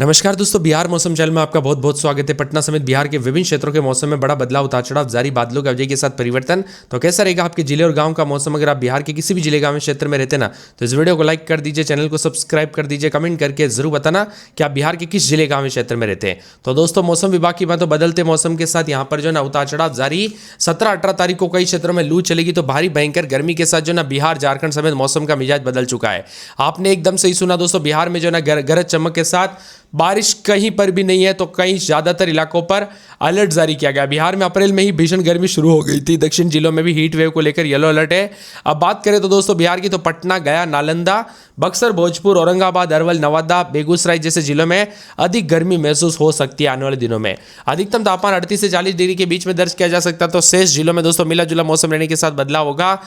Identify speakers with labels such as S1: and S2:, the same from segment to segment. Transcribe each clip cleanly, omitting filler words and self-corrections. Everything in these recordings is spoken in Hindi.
S1: नमस्कार दोस्तों, बिहार मौसम चैनल में आपका बहुत बहुत स्वागत है। पटना समेत बिहार के विभिन्न क्षेत्रों के मौसम में बड़ा बदलाव, उतार चढ़ाव जारी, बादलों की अवधि के साथ परिवर्तन। तो कैसा रहेगा आपके जिले और गांव का मौसम? अगर आप बिहार के किसी भी जिले गांव क्षेत्र में रहते ना, तो इस वीडियो को लाइक कर दीजिए, चैनल को सब्सक्राइब कर दीजिए, कमेंट करके जरूर बताना कि आप बिहार के किस जिले गांव क्षेत्र में रहते हैं। तो दोस्तों, मौसम विभाग की बात, तो बदलते मौसम के साथ यहाँ पर जो ना उतार चढ़ाव जारी। 17-18 तारीख को कई क्षेत्रों में लू चलेगी, तो भारी भयंकर गर्मी के साथ जो ना बिहार झारखंड समेत मौसम का मिजाज बदल चुका है। आपने एकदम सही सुना दोस्तों, बिहार में जो ना गरज चमक के साथ बारिश कहीं पर भी नहीं है, तो कहीं ज्यादातर इलाकों पर अलर्ट जारी किया गया। बिहार में अप्रैल में ही भीषण गर्मी शुरू हो गई थी। दक्षिण जिलों में भी हीट वेव को लेकर येलो अलर्ट है। अब बात करें तो दोस्तों बिहार की, तो पटना, गया, नालंदा, बक्सर, भोजपुर, औरंगाबाद, अरवल, नवादा, बेगूसराय जैसे जिलों में अधिक गर्मी महसूस हो सकती है। आने वाले दिनों में अधिकतम तापमान 38 से 40 डिग्री के बीच में दर्ज किया जा सकता है। तो शेष जिलों में दोस्तों मिला जुला मौसम रहने के साथ बदलाव होगा।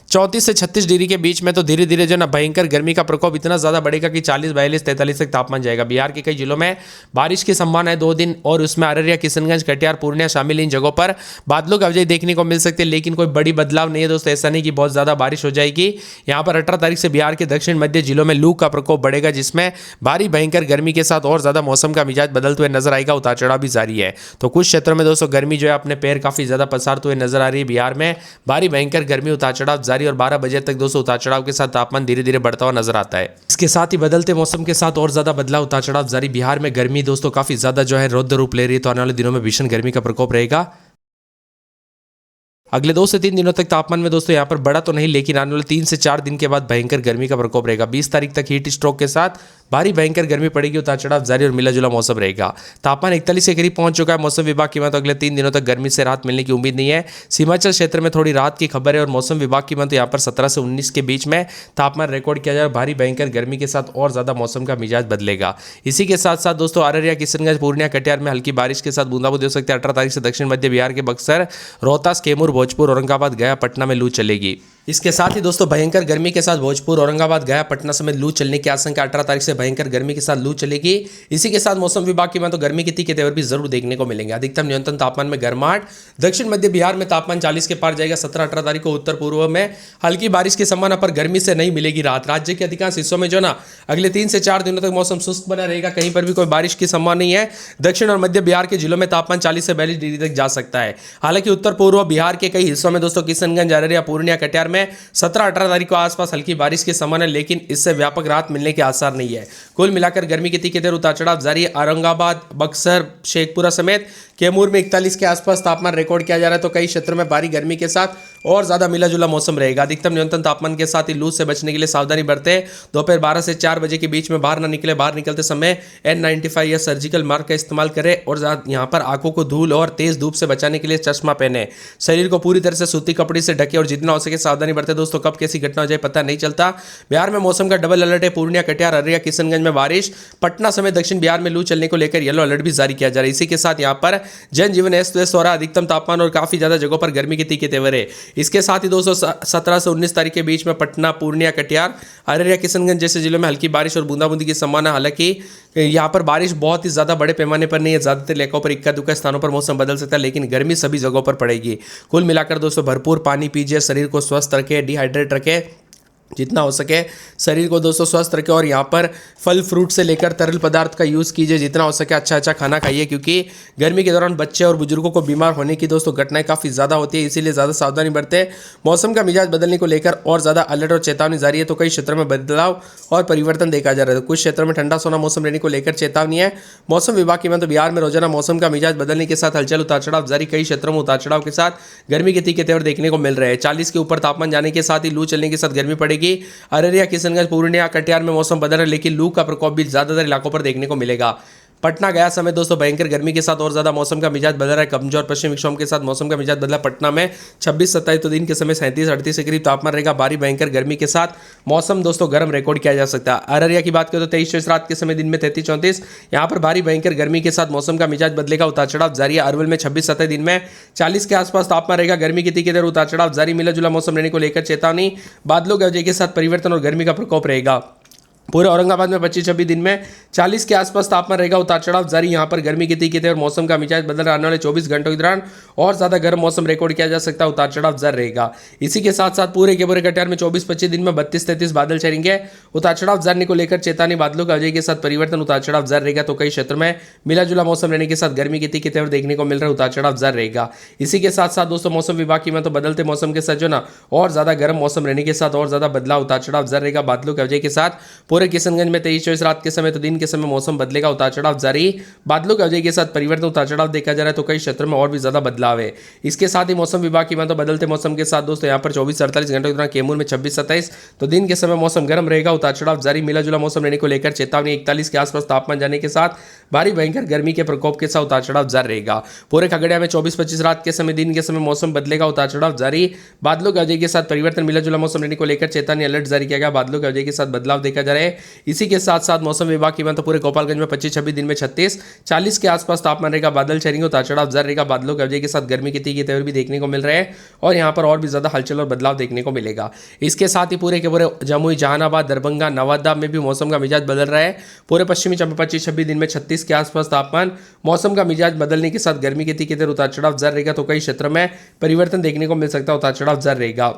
S1: 34 से 36 डिग्री के बीच में तो धीरे धीरे जो ना भयंकर गर्मी का प्रकोप इतना ज्यादा बढ़ेगा कि 40, 42, 43 तक तापमान जाएगा। बिहार के कई जिलों में बारिश की संभावना है 2 दिन, और उसमें अररिया, किशनगंज, कटिहार, पूर्णिया शामिल। इन जगहों पर बादलों की अवधि देखने को मिल सकती है, लेकिन कोई बड़ी बदलाव नहीं है दोस्तों। ऐसा नहीं कि बहुत ज्यादा बारिश हो जाएगी। यहाँ पर 18 तारीख से बिहार के दक्षिण मध्य जिलों में लू का प्रकोप बढ़ेगा, जिसमें भारी भयंकर गर्मी के साथ और ज्यादा मौसम का मिजाज बदलते हुए नजर आएगा। उतार चढ़ाव भी जारी है। तो कुछ क्षेत्रों में दोस्तों गर्मी जो है अपने पैर काफी ज्यादा पसारते हुए नजर आ रही है। बिहार में भारी भयंकर गर्मी, उतार चढ़ाव जारी, और 12 बजे तक दोस्तों उतार चढ़ाव के साथ तापमान धीरे धीरे बढ़ता हुआ नजर आता है। इसके साथ ही बदलते मौसम के साथ और ज्यादा बदलाव, उतार चढ़ाव जारी। बिहार में गर्मी दोस्तों काफी ज्यादा जो है रौद्र रूप ले रही है, तो आने वाले दिनों में भीषण गर्मी का प्रकोप रहेगा। अगले 2 से 3 दिनों तक तापमान में दोस्तों यहाँ पर बढ़ा तो नहीं, लेकिन आने वाले 3 से 4 दिन के बाद भयंकर गर्मी का प्रकोप रहेगा। 20 तारीख तक हीट स्ट्रोक के साथ भारी भयंकर गर्मी पड़ेगी, उतार चढ़ाव जारी और मिला जुला मौसम रहेगा। तापमान 41 के करीब पहुंच चुका है। मौसम विभाग की माने अगले 3 दिनों तक गर्मी से राहत मिलने की उम्मीद नहीं है। सीमांचल क्षेत्र में थोड़ी राहत की खबर है, और मौसम विभाग की माने यहाँ पर 17 से 19 के बीच में तापमान रिकॉर्ड किया जाए। भारी भयंकर गर्मी के साथ और ज्यादा मौसम का मिजाज बदलेगा। इसी के साथ साथ दोस्तों अररिया, किशनगंज, पूर्णिया, कटिहार में हल्की बारिश के साथ बूंदाबांदी हो सकती है। 18 तारीख से दक्षिण मध्य बिहार के बक्सर, रोहतास, कैमूर, भोजपुर, औरंगाबाद, गया, पटना में लू चलेगी। इसके साथ ही दोस्तों भयंकर गर्मी के साथ भोजपुर, औरंगाबाद, गया, पटना समेत लू चलने की आशंका। 18 तारीख से भयंकर गर्मी के साथ लू चलेगी। इसी के साथ मौसम विभाग की माने तो गर्मी के तीखे तेवर भी जरूर देखने को मिलेंगे। अधिकतम न्यूनतम तापमान में गर्माहट। दक्षिण मध्य बिहार में तापमान 40 के पार जाएगा। 17-18 तारीख को उत्तर पूर्व में हल्की बारिश की संभावना, पर गर्मी से नहीं मिलेगी राहत। राज्य के अधिकांश हिस्सों में जो ना अगले 3 से 4 दिनों तक मौसम शुष्क बना रहेगा। कहीं पर भी कोई बारिश की संभावना नहीं है। दक्षिण और मध्य बिहार के जिलों में तापमान 40 से 42 डिग्री तक जा सकता है। हालांकि उत्तर पूर्व बिहार के कई हिस्सों में दोस्तों किशनगंज, अररिया, पूर्णिया, कटिहार में 17-18 तारीख को आसपास हल्की बारिश की संभावना है, लेकिन इससे व्यापक राहत मिलने के आसार नहीं है। कुल मिलाकर गर्मी के तीखे तेवर उतार चढ़ाव जारी। औरंगाबाद, बक्सर, शेखपुरा समेत कैमूर में 41 के आसपास तापमान रिकॉर्ड किया जा रहा है। तो कई क्षेत्रों में भारी गर्मी के साथ और ज्यादा मिला जुला मौसम रहेगा। अधिकतम न्यूनतम तापमान के साथ ही लू से बचने के लिए सावधानी बरतें। दोपहर 12 से 4 बजे के बीच में बाहर ना निकले। बाहर निकलते समय N95 या सर्जिकल मास्क का इस्तेमाल करें, और यहाँ पर आंखों को धूल और तेज धूप से बचाने के लिए चश्मा पहने। शरीर को पूरी तरह से सूती कपड़े से ढके, और जितना हो सके सावधानी बरतें। दोस्तों कब कैसी घटना हो जाए पता नहीं चलता। बिहार में मौसम का डबल अलर्ट है। पूर्णिया, कटिहार, अररिया, किशनगंज में बारिश। पटना समेत दक्षिण बिहार में लू चलने को लेकर येलो अलर्ट भी जारी किया जा रहा है। इसी के साथ यहाँ पर जनजीवन अस्त व्यस्त हो रहा है। अधिकतम तापमान और काफी ज्यादा जगहों पर गर्मी के तीखे तेवर है। इसके साथ ही दोस्तों 17 से 19 तारीख के बीच में पटना, पूर्णिया, कटिहार, अररिया, किशनगंज जैसे जिलों में हल्की बारिश और बूंदाबूंदी की संभावना। हालांकि यहाँ पर बारिश बहुत ही ज्यादा बड़े पैमाने पर नहीं है। ज्यादातर इलाकों पर इक्का दुक्का स्थानों पर मौसम बदल सकता है, लेकिन गर्मी सभी जगहों पर पड़ेगी। कुल मिलाकर दोस्तों भरपूर पानी पीजिए, शरीर को स्वस्थ रखें, डिहाइड्रेट रखें जितना हो सके। शरीर को दोस्तों स्वस्थ रखें, और यहाँ पर फल फ्रूट से लेकर तरल पदार्थ का यूज़ कीजिए। जितना हो सके अच्छा खाना खाइए, क्योंकि गर्मी के दौरान बच्चे और बुजुर्गों को बीमार होने की दोस्तों घटनाएं काफ़ी ज़्यादा होती है। इसीलिए ज़्यादा सावधानी बरतें। मौसम का मिजाज बदलने को लेकर और ज़्यादा अलर्ट और चेतावनी जारी है। तो कई क्षेत्रों में बदलाव और परिवर्तन देखा जा रहा है। तो कुछ क्षेत्रों में ठंडा सोना मौसम रहने को लेकर चेतावनी है। मौसम विभाग की माने तो बिहार में रोजाना मौसम का मिजाज बदलने के साथ हलचल, उतार चढ़ाव जारी। कई क्षेत्रों में उतार चढ़ाव के साथ गर्मी के तीखे तेवर देखने को मिल रहे हैं। 40 के ऊपर तापमान जाने के साथ ही लू चलने के साथ गर्मी पड़ेगी। अररिया, किशनगंज, पूर्णिया, कटिहार में मौसम बदल रहा है, लेकिन लू का प्रकोप भी ज्यादातर इलाकों पर देखने को मिलेगा। पटना, गया समेत दोस्तों भयंकर गर्मी के साथ और ज्यादा मौसम का मिजाज बदल रहा है। कमजोर पश्चिमी विक्षोभ के साथ मौसम का मिजाज बदला। पटना में 26-27 तो दिन के समय 37-38 के करीब तापमान रहेगा। भारी भयंकर गर्मी के साथ मौसम दोस्तों गर्म रिकॉर्ड किया जा सकता है। अररिया की बात करें तो 23-24 रात के समय दिन में 33-34 यहाँ पर भारी भयंकर गर्मी के साथ मौसम का मिजाज बदलेगा। उतार चढ़ाव जारी है। अरवल में 26-27 दिन में 40 के आसपास तापमान रहेगा। गर्मी की तीखे तेवर उतार चढ़ाव जारी। मिला जुला मौसम रहने को लेकर चेतावनी। बादलों की वजह के साथ परिवर्तन और गर्मी का प्रकोप रहेगा। पूरे औरंगाबाद में 25-26 दिन में 40 के आसपास तापमान रहेगा, उतार चढ़ाव जारी। यहाँ पर गर्मी की तीखी और मौसम का मिजाज बदल रहा, आने वाले 24 घंटों के दौरान और ज्यादा गर्म मौसम रिकॉर्ड किया जा सकता है, उतार चढ़ाव जारी रहेगा। इसी के साथ साथ पूरे के पूरे कटिहार में 24-25 दिन में 32-33 बादल छाएंगे, उतार चढ़ाव जारी को लेकर चेतावनी, बादलों का अजय के साथ परिवर्तन, उतार चढ़ाव जारी रहेगा। तो कई क्षेत्रों में मिला जुला मौसम रहने के साथ गर्मी की तीखी तेवर देखने को मिल रहा है, उतार चढ़ाव जारी रहेगा। इसी के साथ साथ दोस्तों मौसम विभाग की तो बदलते मौसम के साथ जो ना और ज्यादा गर्म मौसम रहने के साथ और ज्यादा बदलाव, उतार चढ़ाव जारी रहेगा। बादलों के अजय के साथ पूरे किशनगंज में 23-24 रात के समय तो दिन के समय मौसम बदलेगा, उतार चढ़ाव जारी। बादलों के अवजय के साथ परिवर्तन, उतार चढ़ाव देखा जा रहा है, तो कई क्षेत्रों में और भी ज्यादा बदलाव है। इसके साथ ही मौसम विभाग की तो बदलते मौसम के साथ दोस्तों यहाँ पर 24-48 घंटों के दौरान कैमूर में 26-27 तो दिन के समय मौसम गर्म रहेगा, उतार चढ़ाव जारी। मिला जुला मौसम रहने को लेकर चेतावनी, 41 के आसपास तापमान जाने के साथ भारी भयंकर गर्मी के प्रकोप के साथ उतार चढ़ाव जारी रहेगा। पूरे खगड़िया में 24-25 रात के समय दिन के समय मौसम बदलेगा, उतार चढ़ाव जारी। बादलों के अवजय के साथ परिवर्तन, मिला जुला मौसम रहने को लेकर चेतावनी अलर्ट जारी किया गया, बादलों के अवजय के साथ बदलाव देखा जा रहा है। इसी के साथ साथ मौसम विभाग की तो पूरे गोपालगंज में 25-26 दिन में 36-40 के आसपास तापमान रहेगा, बादल छाएंगे, उतार चढ़ाव जारी रहेगा। बादलों के अवजय के साथ गर्मी की तीखी तेवर भी देखने को मिल रहे हैं और यहाँ पर और भी ज्यादा हलचल और बदलाव देखने को मिलेगा। इसके साथ ही पूरे के पूरे जमुई, जहानाबाद, दरभंगा, नवादा में भी मौसम का मिजाज बदल रहा है। पूरे पश्चिमी चंपारण 25-26 दिन में 36 के आसपास तापमान, मौसम का मिजाज बदलने के साथ गर्मी की तीखी तेवर, उतार चढ़ाव जारी रहेगा। तो कई क्षेत्रों में परिवर्तन देखने को मिल सकता है, उतार चढ़ाव जारी रहेगा।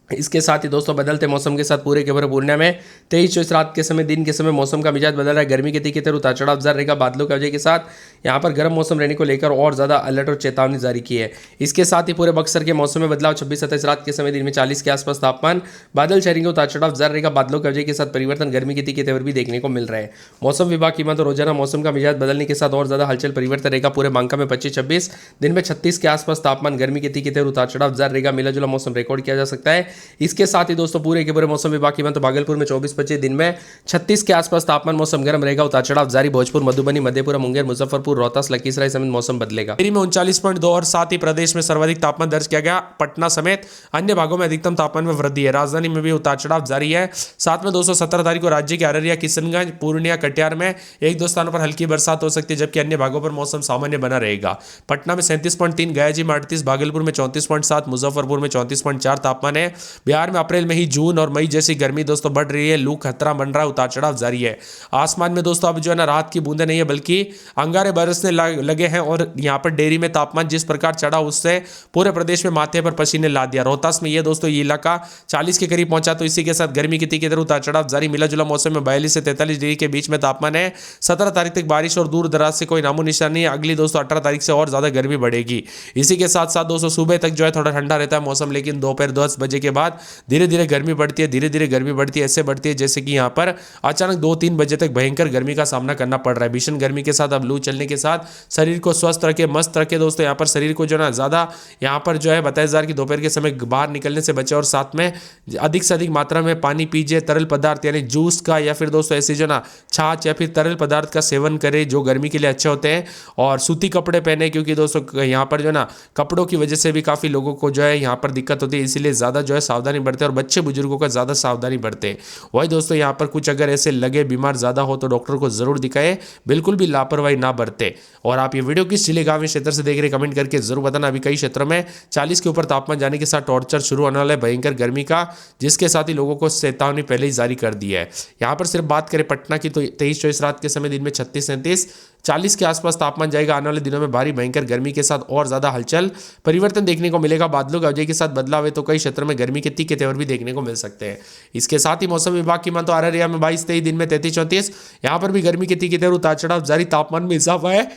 S1: इसके साथ ही दोस्तों बदलते मौसम के साथ पूरे के पूरे पूर्णिया में 23-24 रात के समय दिन के समय मौसम का मिजाज बदल रहा है, गर्मी की तीखी तेवर, उतार चढ़ाव जारी रहेगा। बादलों के वजह के साथ यहाँ पर गर्म मौसम रहने को लेकर और ज्यादा अलर्ट और चेतावनी जारी की है। इसके साथ ही पूरे बक्सर के मौसम में बदलाव, 26-27 रात के समय दिन में 40 के आसपास तापमान, बादल छाएंगे, उतार चढ़ाव जारी रहेगा। बादलों के वजह के साथ परिवर्तन, गर्मी की तीखी तेवर भी देखने को मिल रहा है। मौसम विभाग की तो रोजाना मौसम का मिजाज बदलने के साथ और ज्यादा हलचल परिवर्तन रहेगा। पूरे बांका में 25-26 दिन में 36 के आसपास तापमान, गर्मी की तीखी तेवर, उतार चढ़ाव जारी रहेगा। मिला जुला मौसम रिकॉर्ड किया जा सकता है। इसके साथ दोस्तों पूरे के पूरे मौसम विभाग की तो भागलपुर में 24-25 दिन में 36 के आसपास तापमान, मौसम गर्म रहेगा, उतार चढ़ाव जारी। भोजपुर, मधुबनी, मधेपुरा, मुंगेर, मुजफ्फरपुर, रोहतास, लखीसराय समेत मौसम बदलेगा। दिल्ली में 39.2 और साथ ही प्रदेश में सर्वाधिक तापमान दर्ज किया गया। पटना समेत अन्य भागों में अधिकतम तापमान में वृद्धि है। राजधानी में भी उतार चढ़ाव जारी है। साथ में 217 तारीख को राज्य के अररिया, किशनगंज, पूर्णिया, कटिहार में 1-2 स्थानों पर हल्की बरसात हो सकती है, जबकि अन्य भागों पर मौसम सामान्य बना रहेगा। पटना में 37.3, गया जी में 38, भागलपुर में 34.7, मुजफ्फरपुर में 34.4 तापमान है। बिहार में अप्रैल में ही जून और मई जैसी गर्मी दोस्तों बढ़ रही है, लू खतरा बन रहा है, उतार चढ़ाव जारी है। आसमान में दोस्तों अब जो है ना रात की बूंदे नहीं है बल्कि अंगारे बरसने लगे हैं और यहाँ पर डेरी में तापमान जिस प्रकार चढ़ा उससे पूरे प्रदेश में माथे पर पसीने ला दिया। रोहतास में ये दोस्तों ये इलाका 40 के करीब पहुंचा, तो इसी के साथ गर्मी की तीखी तेवर, उतार चढ़ाव जारी। मिला जुला मौसम में 42 से 43 डिग्री के बीच में तापमान है। 17 तारीख तक बारिश और दूर दराज से कोई नामो निशान नहीं है। अगली दोस्तों 18 तारीख से और ज्यादा गर्मी बढ़ेगी। इसी के साथ साथ दोस्तों सुबह तक जो है थोड़ा ठंडा रहता है मौसम, लेकिन दोपहर 10 बजे के बाद धीरे धीरे गर्मी बढ़ती है, धीरे धीरे गर्मी बढ़ती है, ऐसे बढ़ती है जैसे कि यहाँ पर अचानक 2-3 बजे तक भयंकर गर्मी का सामना करना पड़ रहा है। भीषण गर्मी के साथ अब लू चलने के साथ शरीर को स्वस्थ रखे, मस्त रखे दोस्तों। यहाँ पर शरीर को जो ना ज्यादा यहाँ पर जो है बताया जा रहा है कि दोपहर के समय बाहर निकलने से बचे और साथ में अधिक से अधिक मात्रा में पानी पीजिए, तरल पदार्थ यानी जूस का या फिर दोस्तों ऐसे जो ना छाछ या फिर तरल पदार्थ का सेवन करे जो गर्मी के लिए अच्छे होते हैं, और सूती कपड़े पहने, क्योंकि दोस्तों यहाँ पर जो ना कपड़ों की वजह से भी काफी लोगों को जो है यहाँ पर दिक्कत होती है, इसीलिए ज्यादा जो है सावधानी बरते और बच्चे बुजुर्गों का ज्यादा सावधानी बरते। वही दोस्तों यहाँ पर कुछ अगर ऐसे लगे बीमार ज्यादा हो तो डॉक्टर को जरूर दिखाए, बिल्कुल भी लापरवाही ना बरते। और आप ये वीडियो किस जिले गांव क्षेत्र से देख रहे कमेंट करके जरूर बताना। अभी कई क्षेत्रों में 40 के ऊपर तापमान जाने के साथ टॉर्चर शुरू होने वाला है भयंकर गर्मी का, जिसके साथ ही लोगों को चेतावनी पहले ही जारी कर दी है। यहाँ पर सिर्फ बात करें पटना की तो 23-24 रात के समय दिन में 36-37 40 के आसपास तापमान जाएगा। आने वाले दिनों में भारी भयंकर गर्मी के साथ और ज्यादा हलचल परिवर्तन देखने को मिलेगा। बादलों के अवजय के साथ बदलाव है तो कई क्षेत्रों में गर्मी के तीखे तेवर भी देखने को मिल सकते हैं। इसके साथ ही मौसम विभाग की मान तो अररिया में 22-23 दिन में 33-34 यहाँ पर भी गर्मी के तीखे तेवर, उतार चढ़ाव जारी। तापमान में इजाफा है,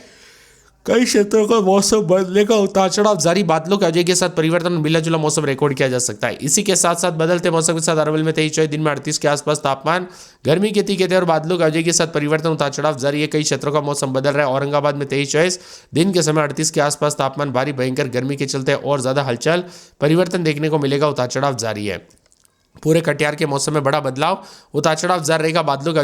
S1: कई क्षेत्रों का मौसम बदलने का उतार चढ़ाव जारी। बादलों के अजय के साथ परिवर्तन, मिला जुला मौसम रिकॉर्ड किया जा सकता है। इसी के साथ साथ बदलते मौसम के साथ अरवल में 23-24 दिन में 38 के आसपास तापमान, गर्मी के तीखे तेवर, बादलों के अजय के साथ परिवर्तन, उतार चढ़ाव जारी है। कई क्षेत्रों का मौसम बदल रहा है। औरंगाबाद में 23-24 दिन के समय 38 के आसपास तापमान, भारी भयंकर गर्मी के चलते और ज्यादा हलचल परिवर्तन देखने को मिलेगा, उतार चढ़ाव जारी है। पूरे कटिहार के मौसम में बड़ा बदलाव, उतार चढ़ाव जारी रहेगा। बादलों का